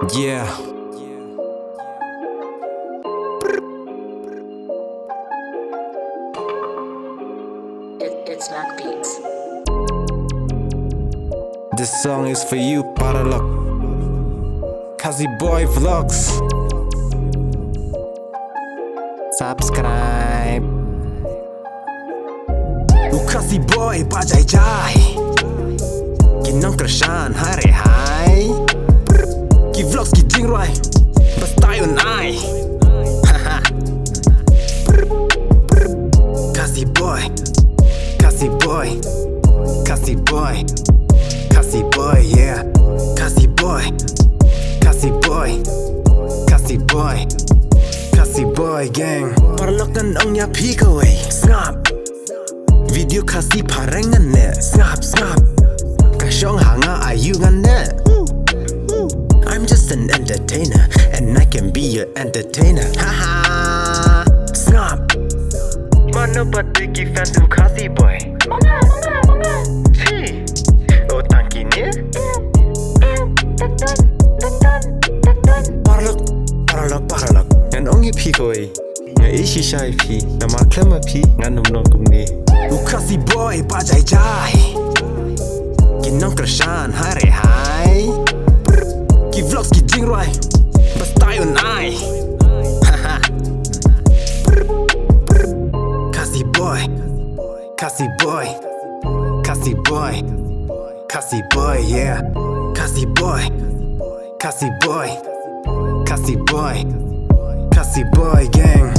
Yeah. It's Mac Beats. This song is for you, Paralok. Kazi Boy Vlogs. Subscribe. Kazi Boy Bajai Jai. Kinong Krashan Hare Hai. Ki Vlogs Ki Jing Rai. Bas tayo nai. Kazi Boy. Kazi Boy. Kazi Boy. Kazi Boy, yeah. Kazi Boy. Kazi Boy. Kazi Boy. Kazi Boy gang. Parlokan ang nya peek away. Snap. Video Kazi parengan ne. Snap, snap. Kashong hanga ayungan ne. I'm just an entertainer, and I can be your entertainer. Haha. Snap. Mano patiki phantom Kazi Boy. Si. Oh tangki ni. Paralok. Ngan ongi pi koi. Nga ishi shai pi. Nama klema pi. Ngan nom kum ni. Kazi Boy Bajai Jai. Kinong Krashan Hare Hai. Ki Vlogs Ki Jing Rai. Bas tayo nai. Kazi Boy. Kazi Boy. Kazi Boy. Kazi Boy, yeah. Kazi Boy. Kazi Boy. Kazi Boy. Kazi Boy gang.